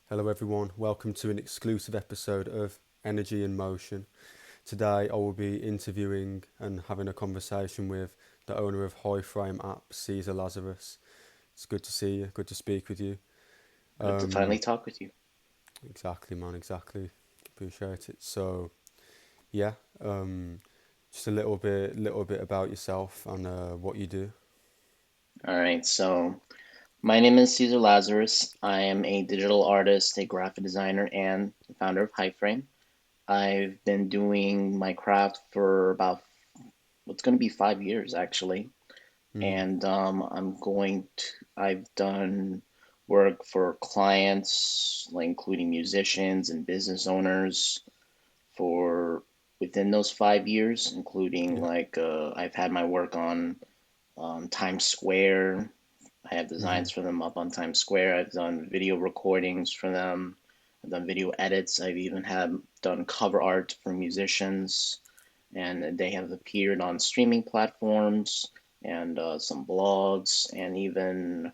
Hello, everyone. Welcome to an exclusive episode of Energy in Motion. Today, I will be interviewing and having a conversation with the owner of Highframe app, Cesar Lazarus. It's good to see you. Good to speak with you. Good to finally Um, talk with you. exactly, man. Exactly. Appreciate it. So, yeah. Um, just a little bit about yourself and what you do. All right, so my name is Cesar Lazarus. I am a digital artist, a graphic designer, and the founder of Highframe. I've been doing my craft for about what's going to be 5 years actually, Mm, and I've done work for clients, like including musicians and business owners, for within those 5 years, including yeah. I've had my work on Times Square. I have Mm-hmm. designs for them up on Times Square. I've done video recordings for them. I've done video edits. I've even had done cover art for musicians, and they have appeared on streaming platforms and some blogs, and even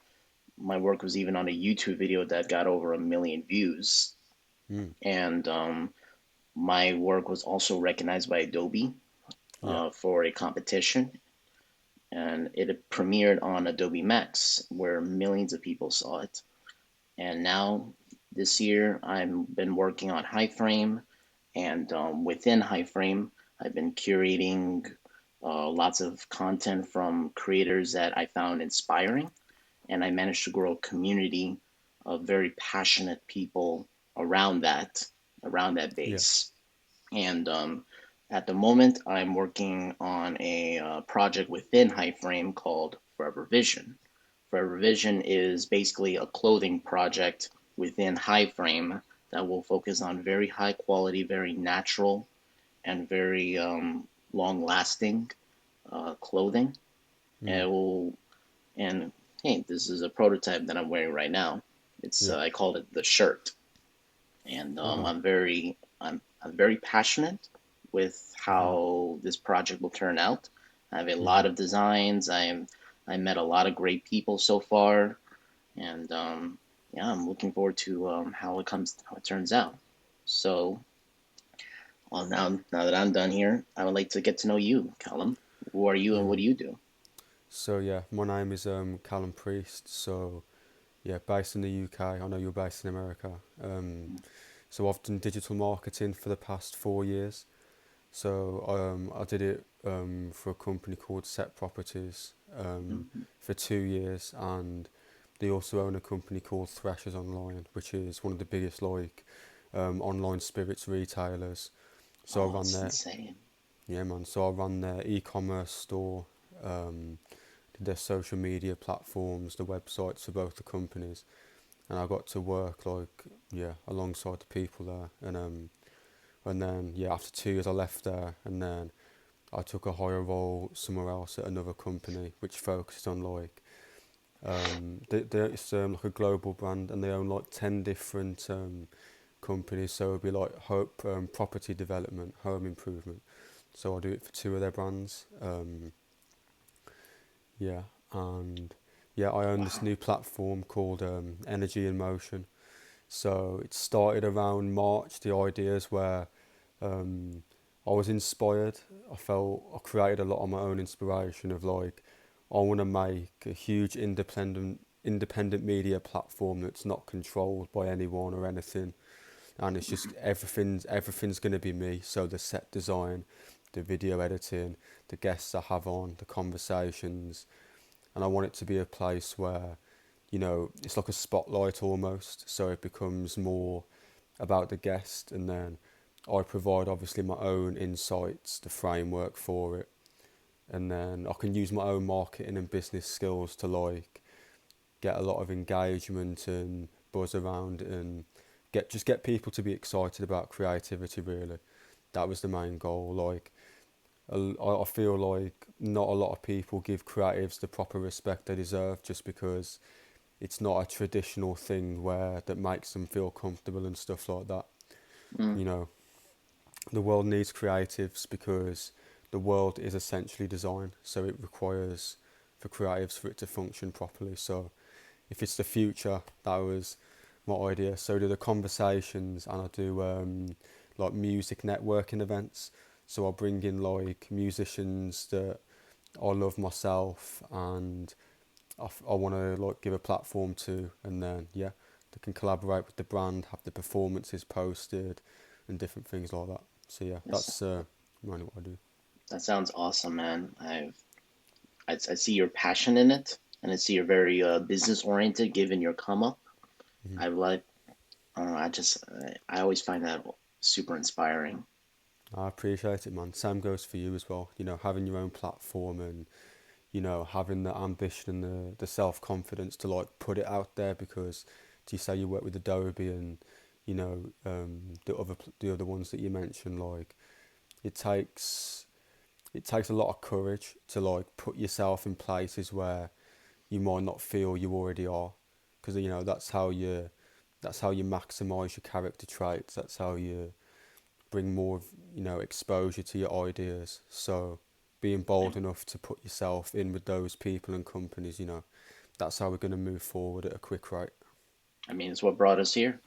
my work was even on a YouTube video that got over 1 million views. Mm, And my work was also recognized by Adobe yeah. for a competition, and it premiered on Adobe Max, where millions of people saw it. And now, this year, I've been working on Highframe, and within Highframe, I've been curating lots of content from creators that I found inspiring, and I managed to grow a community of very passionate people around that around that Yeah. base. And at the moment, I'm working on a project within Highframe called Forever Vision. Forever Vision is basically a clothing project within Highframe that will focus on very high quality, very natural, and very long lasting clothing. And Mm, it will, and hey, this is a prototype that I'm wearing right now. It's yeah. I called it the shirt, and Wow. I'm very passionate with Mm-hmm. how this project will turn out. I have a lot Mm-hmm. of designs. I met a lot of great people so far, and yeah, I'm looking forward to how it turns out. So, well, now that I'm done here, I would like to get to know you, Callum. Who are you and what Mm. do you do? So yeah, my name is Callum Priest. So yeah, based in the UK. I know you're based in America. So I've done digital marketing for the past 4 years. So I did it for a company called Set Properties Mhm. for 2 years, and they also own a company called Threshers Online, which is one of the biggest online spirits retailers. So I Oh, run it's their insane. yeah man. So I run their e-commerce store. Their social media platforms, the websites for both the companies, and I got to work alongside the people there, and then yeah, after 2 years I left there, and then I took a higher role somewhere else at another company which focused on it's like a global brand, and they own like 10 different companies, so it'd be like hope property development, home improvement. So I do it for two of their brands. Yeah, and yeah, I own this Wow. new platform called Energy in Motion. So it started around March. The ideas where um, I was inspired. I felt I created a lot on my own inspiration of like I want to make a huge independent media platform that's not controlled by anyone or anything, and it's just everything's going to be me. So the set design, the video editing, the guests I have on, the conversations, and I want it to be a place where, it's like a spotlight almost. So it becomes more about the guest, and then I provide obviously my own insights, the framework for it, and then I can use my own marketing and business skills to like get a lot of engagement and buzz around and get people to be excited about creativity. Really, that was the main goal. Like I feel like not a lot of people give creatives the proper respect they deserve just because it's not a traditional thing where that makes them feel comfortable and stuff like that. Mm. You know, the world needs creatives because the world is essentially design, so it requires for creatives for it to function properly. So if it's the future, that was my idea. So I do the conversations and I do like music networking events. So I'll bring in like musicians that I love myself and I want to like give a platform to, and then yeah, they can collaborate with the brand, have the performances posted, and different things like that. So yeah, That's, that's mainly what I do. that sounds awesome, man. I see your passion in it, and I see you're very business oriented, given your come up. Hmm. I like. I always find that super inspiring. I appreciate it, man. Same goes for you as well. You know, having your own platform and having the ambition and the self confidence to like put it out there because, do you say you work with Adobe and the other ones that you mentioned, like it takes it takes a lot of courage to like put yourself in places where you might not feel you already are, because that's how you maximize your character traits. That's how you bring more exposure to your ideas. So being bold enough to put yourself in with those people and companies, that's how we're going to move forward at a quick rate. I mean, it's what brought us here.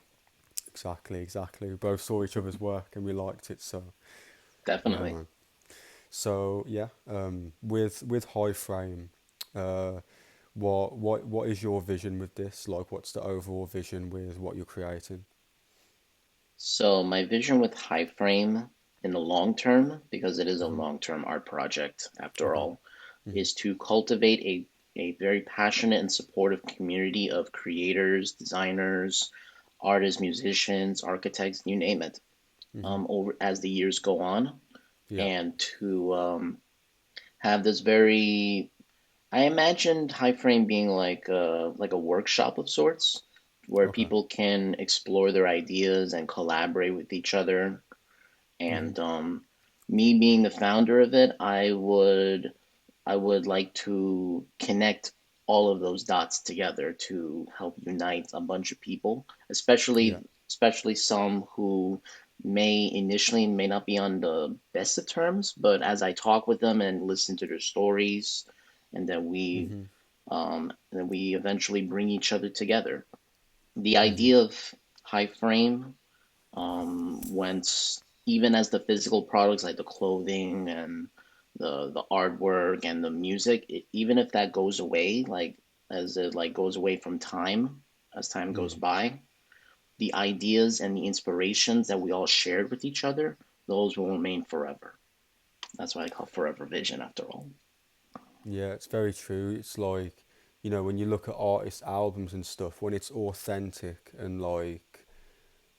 Exactly, exactly. We both saw each other's work and we liked it. So yeah, Definitely. man. So yeah, with Highframe, uh, what is your vision with this? Like, what's the overall vision with what you're creating? So my vision with High Frame in the long term, because it is a Mhm. long term art project after Okay. all, Mhm. is to cultivate a very passionate and supportive community of creators, designers, artists, musicians, architects, you name it, Mhm. over as the years go on, Yeah. and to have this very. I imagined High Frame being like a workshop of sorts, where Okay. people can explore their ideas and collaborate with each other. Mhm. And me being the founder of it, I would like to connect all of those dots together to help unite a bunch of people, Yeah. especially some who may not be on the best of terms, but as I talk with them and listen to their stories, and Mhm. then we eventually bring each other together. The Mhm. idea of High Frame, once even as the physical products like the clothing and the artwork and the music, even if that goes away, like as it like goes away from time as time goes Mhm. by, the ideas and the inspirations that we all shared with each other, those will remain forever. That's what I call forever vision after all. Yeah, it's very true. It's like, when you look at artists' albums and stuff, when it's authentic and like,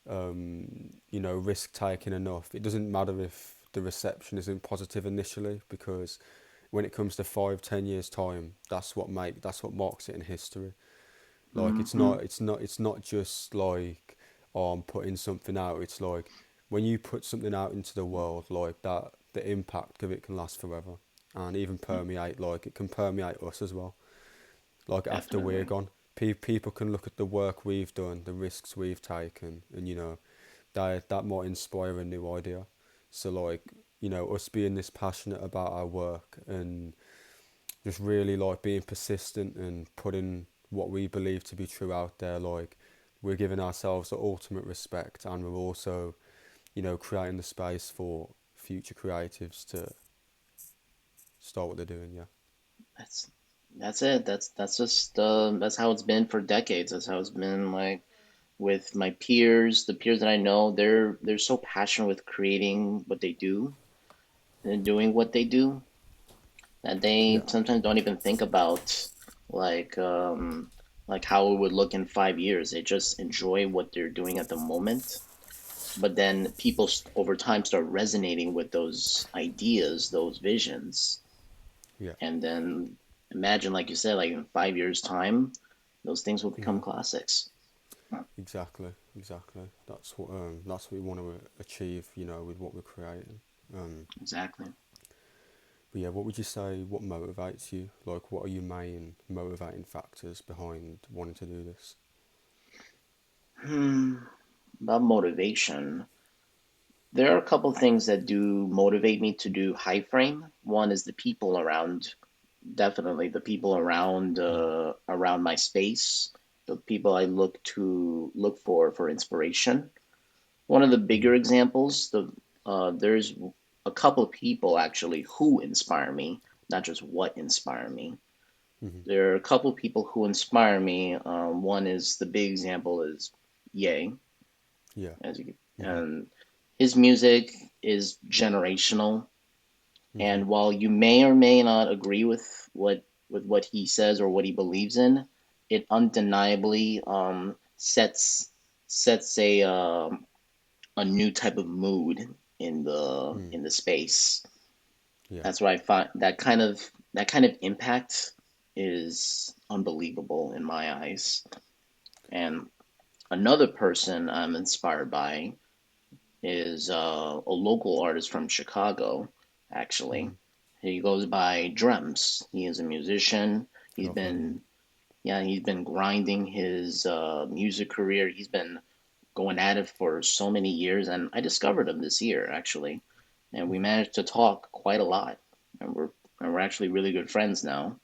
risk taking enough, it doesn't matter if the reception isn't positive initially, because when it comes to 5, 10 years time, that's what marks it in history. Like Mm-hmm. it's not just like, oh, I'm putting something out. It's like when you put something out into the world like that, the impact of it can last forever and even permeate. Like it can permeate us as well. Like after we're Definitely. gone, people can look at the work we've done, the risks we've taken, and that might inspire a new idea. So like, us being this passionate about our work and just really like being persistent and putting what we believe to be true out there, like we're giving ourselves the ultimate respect, and we're also creating the space for future creatives to start what they're doing. Yeah. That's that's it. That's just that's how it's been for decades. That's how it's been like with my peers, the peers that I know, they're so passionate with creating what they do and doing what they do that they Yeah. sometimes don't even think about like um like how it would look in 5 years. They just enjoy what they're doing at the moment. But then people over time start resonating with those ideas, those visions, Yeah. and then imagine, like you said, like in 5 years' time, those things will become Hmm. classics. Exactly. Exactly. That's what we want to achieve. With what we're creating. Um, Exactly. but yeah, what would you say? What motivates you? Like, what are your main motivating factors behind wanting to do this? Hmm. About motivation, there are a couple things that do motivate me to do high frame. One is the people around, definitely the people around Mm. around my space the people I look for inspiration. One of the Mm-hmm. bigger examples, there's a couple of people actually who inspire me, not just what inspire me. Mm-hmm. There are a couple of people who inspire me. One is the big example is Ye, Yeah. as you Mm-hmm. and his music is generational. Mm-hmm. And while you may or may not agree with what he says or what he believes in, it undeniably sets a new type of mood Mm. in the space. Yeah. That's why I find that kind of impact is unbelievable in my eyes. And another person I'm inspired by is a local artist from Chicago, actually. Mm-hmm. He goes by Drems. He is a musician. He's I've heard of him. been Yeah, he's been grinding his music career. He's been going at it for so many years, and I discovered him this year actually, and we Mm-hmm. managed to talk quite a lot, and we're actually really good friends now.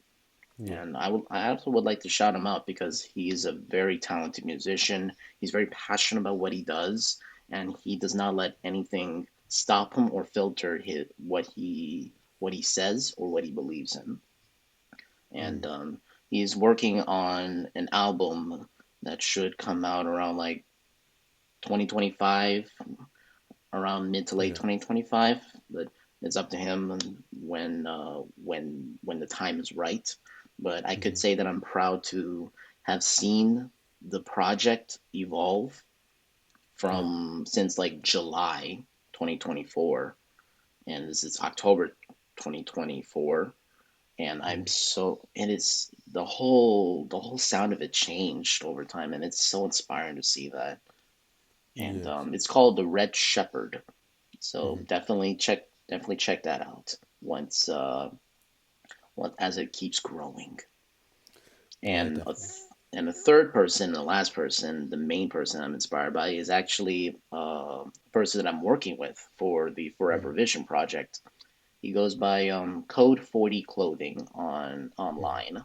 Yeah. And I also would like to shout him out because he's a very talented musician. He's very passionate about what he does, and he does not let anything stop him or filter what he says or what he believes in. And Mm. he's working on an album that should come out around like 2025, around mid to late Yeah. 2025. But it's up to him when the time is right. But I could Mm-hmm. say that I'm proud to have seen the project evolve Yeah. from since like July 2024, and this is October 2024. And Mm-hmm. it's the whole sound of it changed over time, and it's so inspiring to see that. And Yes. it's called the Red Shepherd. So Mm-hmm. definitely check that out as it keeps growing. Yeah, And definitely. the third person, the last person, the main person I'm inspired by is actually a person that I'm working with for the Mm-hmm. Forever Vision project. He goes by Code 40 Clothing Mm-hmm. online.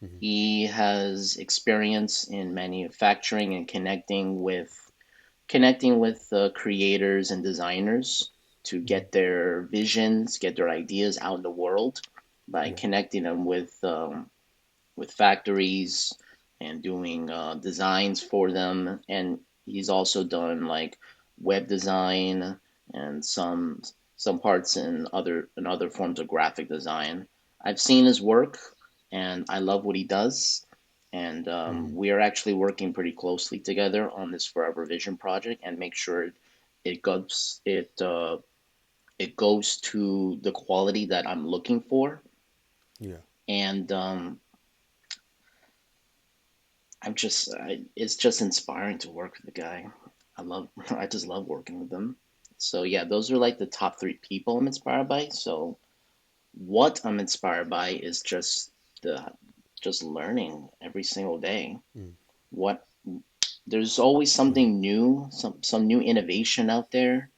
Mm-hmm. He has experience in manufacturing and connecting with creators and designers to Mm-hmm. get their visions, get their ideas out in the world by Yeah. connecting them with factories and doing designs for them. And he's also done like web design and some parts in other forms of graphic design. I've seen his work, and I love what he does. And Mm-hmm. we are actually working pretty closely together on this Forever Vision project and make sure it goes to the quality that I'm looking for. Yeah. And it's just inspiring to work with the guy. I just love working with them. So yeah, those are like the top three people I'm inspired by. So what I'm inspired by is the just learning every single day. Mm. What There's always Yeah. something new, some new innovation out there,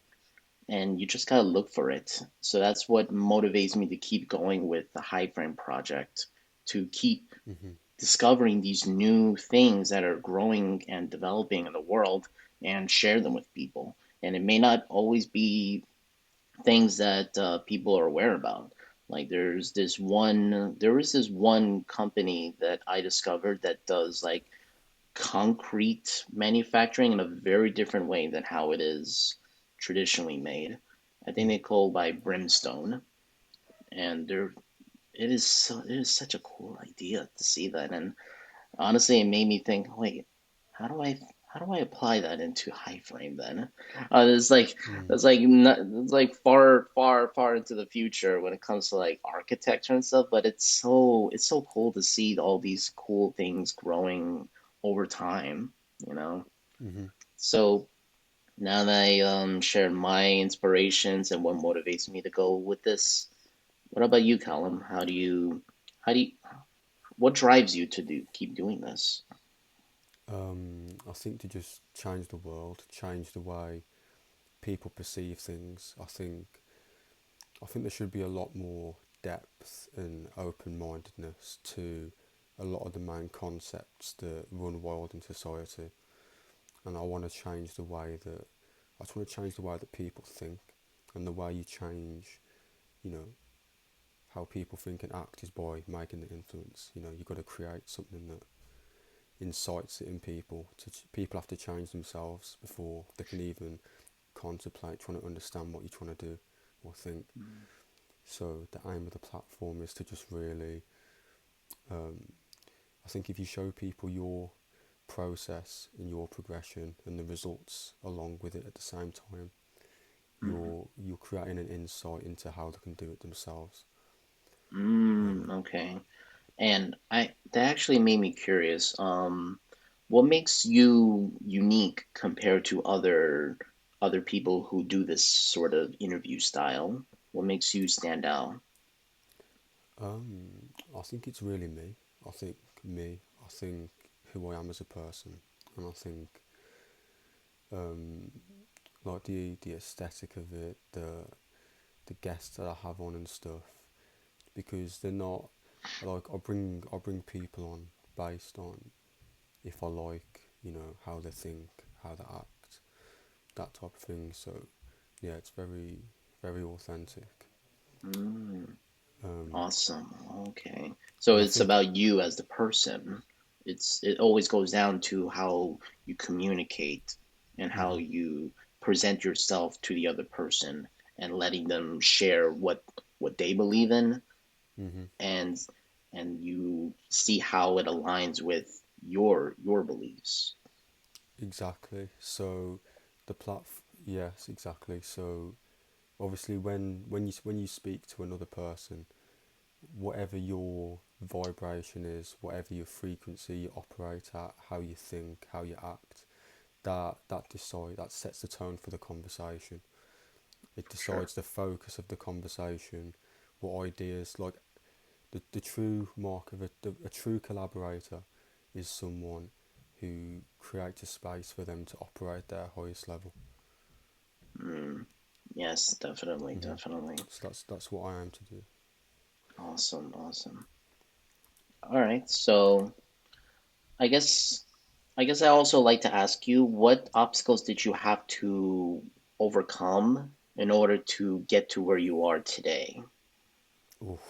and you just gotta look for it. So that's what motivates me to keep going with the Highframe project, to keep Mm-hmm. discovering these new things that are growing and developing in the world and share them with people. And it may not always be things that people are aware about. Like there is this one company that I discovered that does like concrete manufacturing in a very different way than how it is traditionally made. I think Mm. they call by Brimstone, and it is such a cool idea to see that. And honestly, it made me think, wait, how do I how do I apply that into Highframe then? It's like Mm. it's like far into the future when it comes to like architecture and stuff. But it's so cool to see all these cool things growing over time. You know. Mm-hmm. So now that I shared my inspirations and what motivates me to go with this, what about you, Callum? How do you what drives you to keep doing this? I think to just change the world, change the way people perceive things. I think there should be a lot more depth and open mindedness to a lot of the main concepts that run wild in society, and I want to change the way that I just want to change the way that people think, and the way you change, you know, how people think and act is by making the influence. You know, you've got to create something that incites it in people. People have to change themselves before they can even contemplate trying to understand what you're trying to do or think. So the aim of the platform is to just really, I think if you show people your process and your progression and the results along with it at the same time, Mm-hmm. you're creating an insight into how they can do it themselves. Okay. And I that actually made me curious. What makes you unique compared to other people who do this sort of interview style? What makes you stand out? I think it's really me. I think me. I think who I am as a person, and I think um, like the aesthetic of it, the guests that I have on and stuff, because they're not like I bring people on based on if I like, you know, how they think, how they act, that type of thing. So yeah, it's very authentic. Mm, Um, awesome. Okay. So and I it's think about you as the person. It always goes down to how you communicate and how hmm you present yourself to the other person and letting them share what they believe in hmm and you see how it aligns with your beliefs. exactly. So the yes, exactly. So obviously when you speak to another person, whatever your vibration is, whatever your frequency you operate at, how you think, how you act, that sets the tone for the conversation. It Sure. decides the focus of the conversation, what ideas, like the true mark of a true collaborator is someone who creates a space for them to operate their highest level. Mm, yes, definitely, hmm definitely. So that's what I am to do. Awesome, awesome. All right, so I guess I also like to ask you what obstacles did you have to overcome in order to get to where you are today? Oof.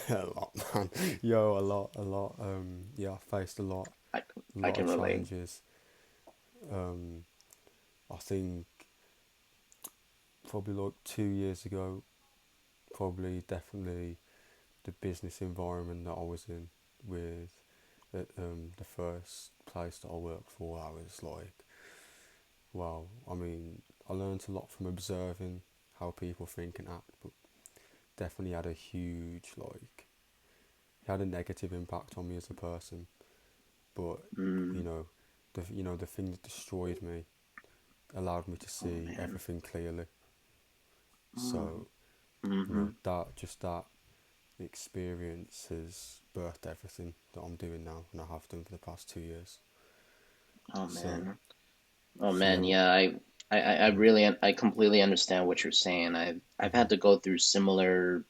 A lot, man. Yo, a lot. Yeah, I faced I a I lot of can relate. challenges. Um, I think probably like 2 years ago, probably definitely the business environment that I was in with the first place that I worked for, I was like, wow. I mean, I learned a lot from observing how people think and act, but definitely had a huge like, it had a negative impact on me as a person. But you Mm, know, the thing that destroyed me allowed me to oh see man. everything clearly. Mm, So mm-hmm. that experience has birthed everything that I'm doing now, and I have done for the past 2 years. Oh So man. Oh so yeah. man, yeah, I Mhm, really I completely understand what you're saying. I've mhm, had to go through similar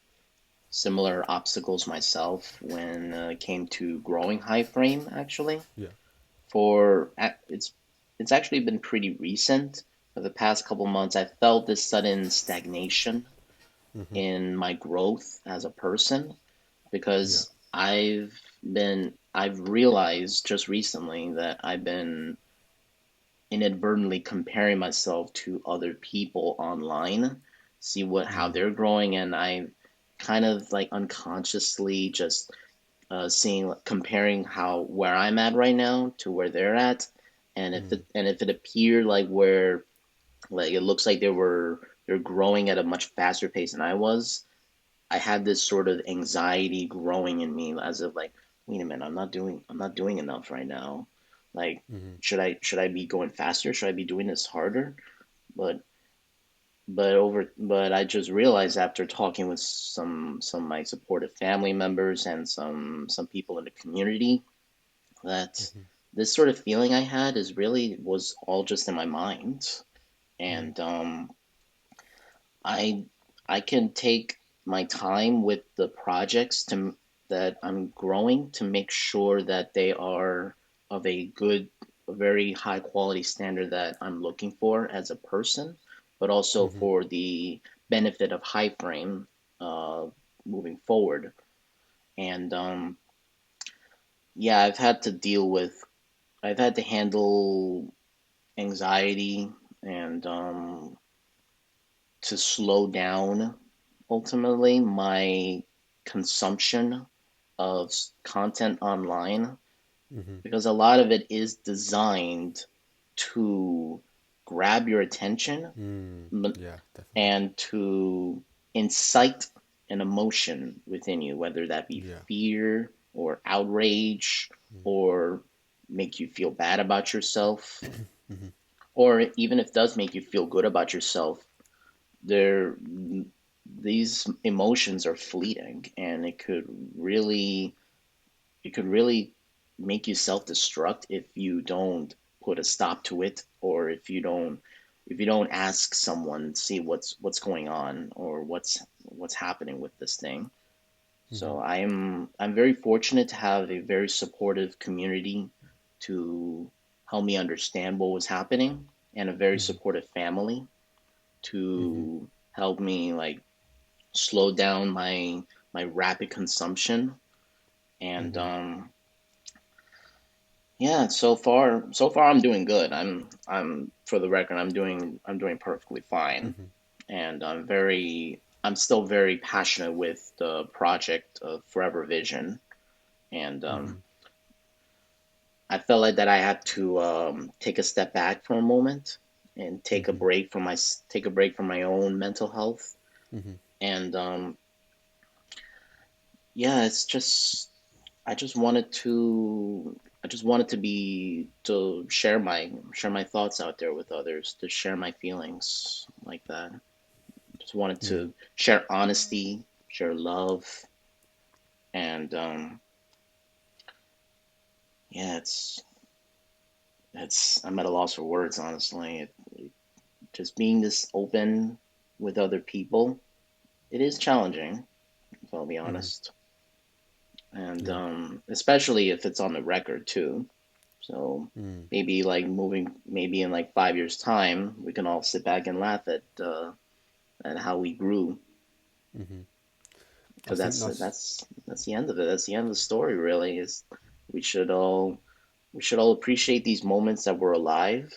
obstacles myself when it came to growing Highframe actually. yeah. It's actually been pretty recent. For the past couple months, I felt this sudden stagnation Mhm, in my growth as a person yeah. because I've realized just recently that I've been inadvertently comparing myself to other people online, see what how Mhm, they're growing, and I kind of like unconsciously just seeing comparing how where I'm at right now to where they're at, and mhm, if it appeared like where like it looks like they're growing at a much faster pace than I was, I had this sort of anxiety growing in me as of like, wait a minute, I'm not doing enough right now. Like, mhm, should I be going faster? Should I be doing this harder? But but I just realized after talking with some of my supportive family members and some people in the community that mhm, this sort of feeling I had is really was all just in my mind. mhm, And I I can take my time with the projects to that I'm growing to make sure that they are of a very high quality standard that I'm looking for as a person, but also Mhm. for the benefit of Highframe uh, moving forward. And yeah, I've had to handle anxiety and to slow down ultimately my consumption of content online Mhm. because a lot of it is designed to grab your attention Mm. Yeah, definitely. and to incite an emotion within you, whether that be Yeah. fear or outrage Mm. or make you feel bad about yourself, Mhm. or even if it does make you feel good about yourself, there these emotions are fleeting and really it could really make you self-destruct if you don't put a stop to it, or if you don't ask someone, see what's going on or what's happening with this thing. Mhm. So I'm very fortunate to have a very supportive community to help me understand what was happening, and a very Mhm. supportive family Mhm. to help me like slow down my rapid consumption. And Mhm. yeah, so far I'm doing good. I'm for the record, I'm doing perfectly fine. Mhm. And I'm still very passionate with the project of Forever Vision. And Mhm. I felt like that I had to take a step back for a moment and Mhm. take a break from my own mental health. Mhm. And yeah, I just wanted to share my thoughts out there with others, to share my feelings like that. Just wanted Yeah. to share honesty, share love, and yeah, it's I'm at a loss for words, honestly. Just being this open with other people, it is challenging, if I'll be Mhm. honest, and Yeah. especially if it's on the record too. So Mm. maybe in like 5 years' time, we can all sit back and laugh at how we grew, Mhm. I because think that's. that's the end of it. That's the end of the story. Really, is we should all we should all appreciate these moments that we're alive,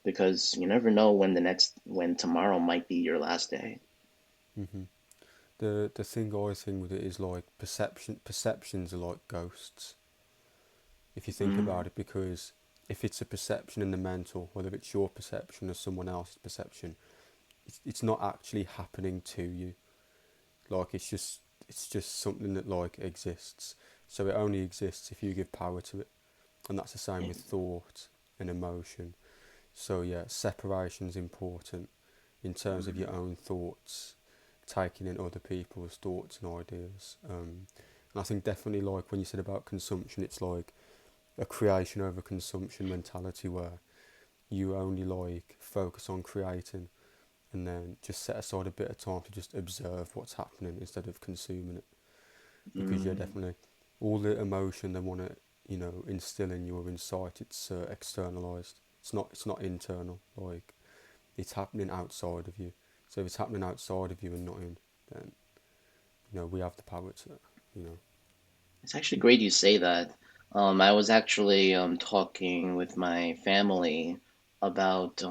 because you never know when tomorrow might be your last day. Mhm. The thing I think with it is like perceptions are like ghosts. If you think Mm, about it, because if it's a perception in the mental, whether it's your perception or someone else's perception, it's not actually happening to you. Like it's just something that like exists. So it only exists if you give power to it, and that's the same with thought and emotion. So yeah, separation's important in terms of your mm, own thoughts, taking in other people's thoughts and ideas. And I think definitely like when you said about consumption, it's like a creation over consumption mentality where you only like focus on creating and then just set aside a bit of time to just observe what's happening instead of consuming it. Because yeah, mm. definitely all the emotion they want to instill in your insight, it's externalized. It's not internal. Like it's happening outside of you. So if it's happening outside of you and not in, then we have the power to. You know. It's actually great you say that. I was actually talking with my family about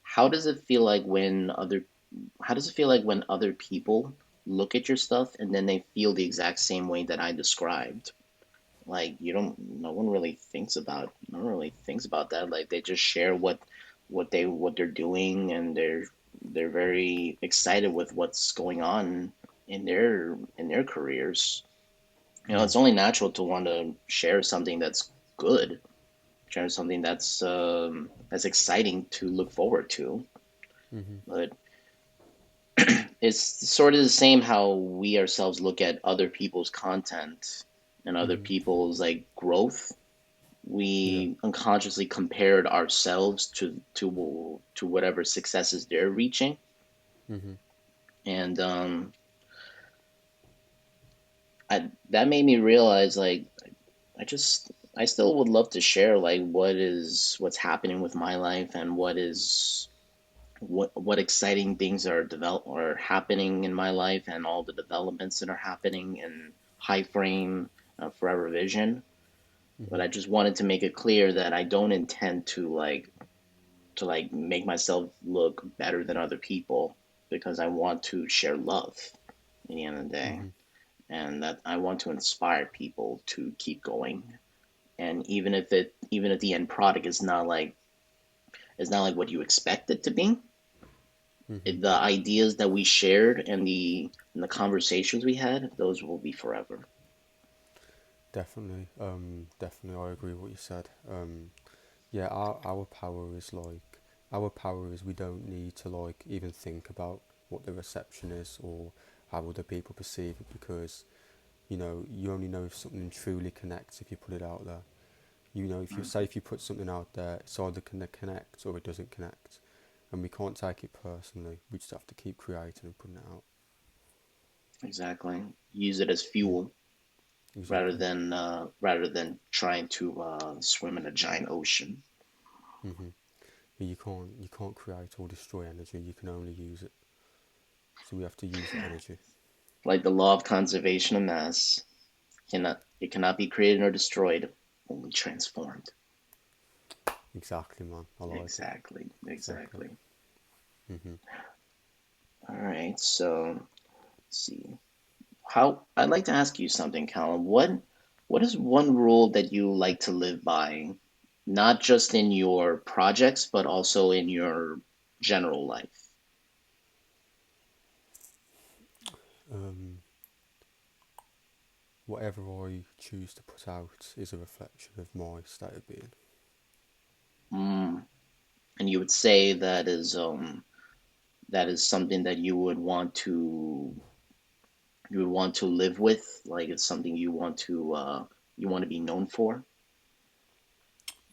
how does it feel like how does it feel like when other people look at your stuff and then they feel the exact same way that I described? Like you don't, no one really thinks about that. Like they just share what they're doing, and they're very excited with what's going on in their careers. You know, Mm. it's only natural to want to share something that's good, share something that's exciting to look forward to. Mhm. But it's sort of the same how we ourselves look at other people's content and other Mhm. people's like growth. Yeah. We unconsciously compared ourselves to whatever successes they're reaching, Mhm. and that made me realize like I still would love to share like what's happening with my life and what exciting things are happening in my life and all the developments that are happening in High Frame, Forever Vision. But Hmm. I just wanted to make it clear that I don't intend to make myself look better than other people because I want to share love in the end of the day, Hmm. and that I want to inspire people to keep going. And even if the end product is not like what you expect it to be, Hmm. the ideas that we shared and the conversations we had, those will be forever. Definitely. Definitely, I agree with what you said. Yeah, our power is like our power is we don't need to like even think about what the reception is or how other people perceive it because you only know if something truly connects if you put it out there. If you Mm, say if you put something out there, it's either gonna connect or it doesn't connect, and we can't take it personally. We just have to keep creating and putting it out. exactly. Use it as Mm, fuel exactly. rather than trying to swim in a giant ocean. Hmm. You can't create or destroy energy. You can only use it. So we have to use the energy. Like the law of conservation of mass, cannot be created nor destroyed, only transformed. Exactly, man. I like it. Exactly, Exactly. exactly. Hmm. All right, so let's see. How I'd like to ask you something, Callum. What is one rule that you like to live by, not just in your projects, but also in your general life? Um, Whatever I choose to put out is a reflection of my state of being. Mm. And you would say that is something that you would want to live with, like it's something you want to be known for.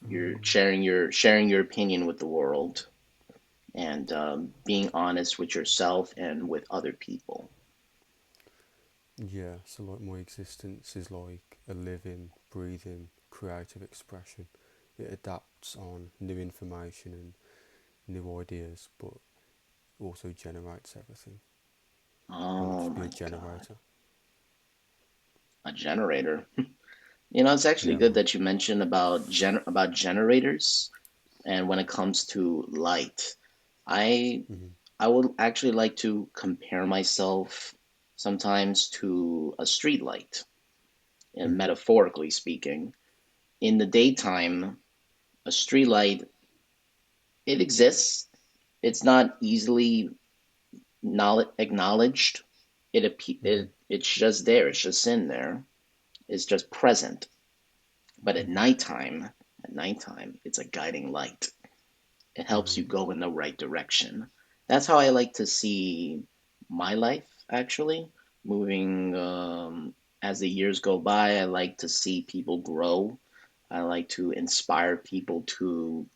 You're Um, sharing your opinion with the world and being honest with yourself and with other people. yeah, so like my existence is like a living, breathing, creative expression. It adapts on new information and new ideas, but also generates everything. I would Oh just be a my God, generator. a generator. You know, it's actually Yeah, good man. that you mentioned about generators and when it comes to light. I Mhm. I would actually like to compare myself sometimes to a street light, and Mhm. metaphorically speaking. In the daytime, a street light, it exists. It's not easily acknowledged. Mhm. It's just there. It's just in there. It's just present. But Mhm. at nighttime, it's a guiding light. It helps Mhm. you go in the right direction. That's how I like to see my life, actually. Moving as the years go by, I like to see people grow. I like to inspire people to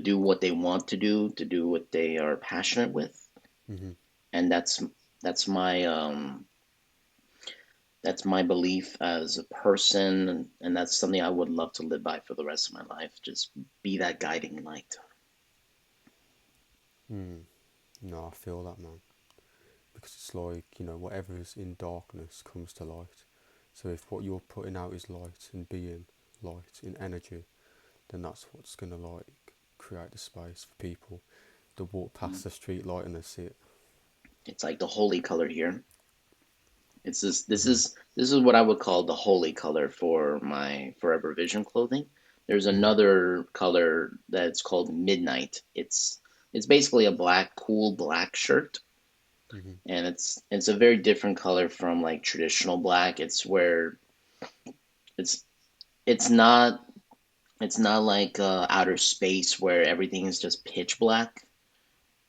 do what they want to do what they are passionate with, Mhm. and that's my that's my belief as a person, and that's something I would love to live by for the rest of my life. Just be that guiding light. Mm. No, I feel that, man. Because it's like whatever is in darkness comes to light. So if what you're putting out is light and being light in energy, then that's what's gonna like create the space for people to walk past the street light and they see it. It's like the holy color here. It's Mhm. this is what I would call the holy color for my Forever Vision clothing. There's Mhm. another color that's called Midnight. It's basically a cool black shirt, Mhm. and it's a very different color from like traditional black. It's where it's it's not it's not like outer space where everything is just pitch black.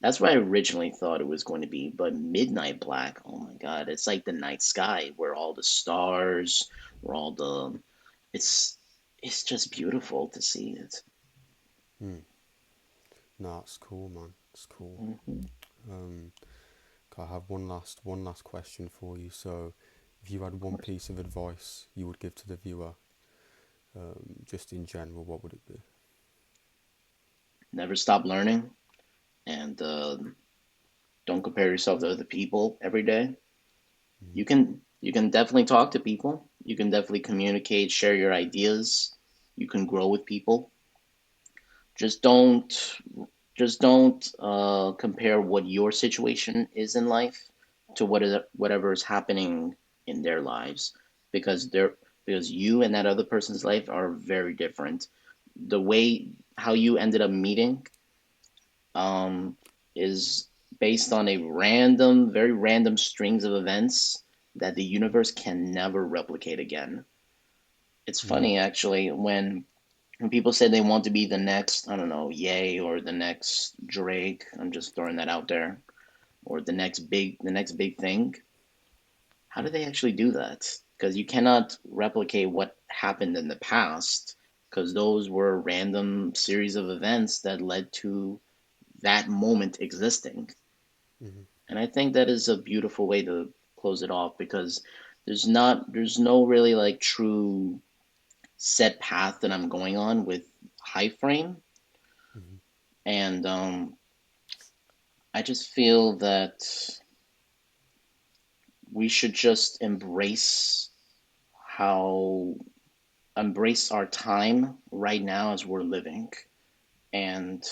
That's what I originally thought it was going to be, but midnight black, oh my god, it's like the night sky where all the stars, where all the it's it's just beautiful to see it. Mm. No, it's cool, man. It's cool. Hmm. Um, I have one last question for you. So, If you had Of one course. piece of advice you would give to the viewer, just in general, what would it be? Never stop learning, and don't compare yourself to other people every day. Mm-hmm. You can definitely talk to people. You can definitely communicate, share your ideas. You can grow with people. Just don't compare what your situation is in life to whatever is happening in their lives, because you and that other person's life are very different. The way how you ended up meeting um, is based on a very random strings of events that the universe can never replicate again. It's Mm-hmm. funny actually when people say they want to be the next, I don't know, Ye or the next Drake. I'm just throwing that out there, or the next big thing. How do they actually do that? Because you cannot replicate what happened in the past, because those were random series of events that led to that moment existing. Mm-hmm. And I think that is a beautiful way to close it off, because there's no really like true set path that I'm going on with Highframe. Mm-hmm. And I just feel that we should just how embrace our time right now as we're living. And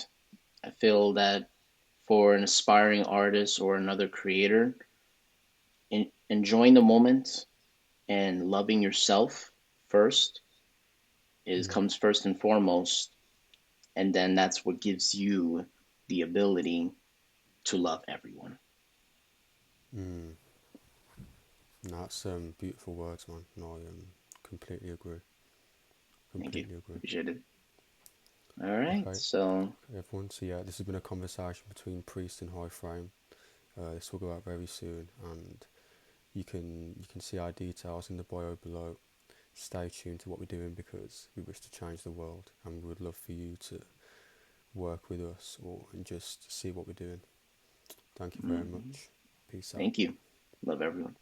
I feel that for an aspiring artist or another creator, enjoying the moment and loving yourself first is Mm-hmm. comes first and foremost, and then that's what gives you the ability to love everyone. Mm. That's beautiful words, man. No, I completely agree. Thank you. Completely agree. Appreciate it. All right. Okay, So, everyone. So yeah, this has been a conversation between Priest and High Frame. This will go out very soon, and you can see our details in the bio below. Stay tuned to what we're doing because we wish to change the world, and we would love for you to work with us or and just see what we're doing. Thank you very mm, much. Peace out. thank you. Love everyone.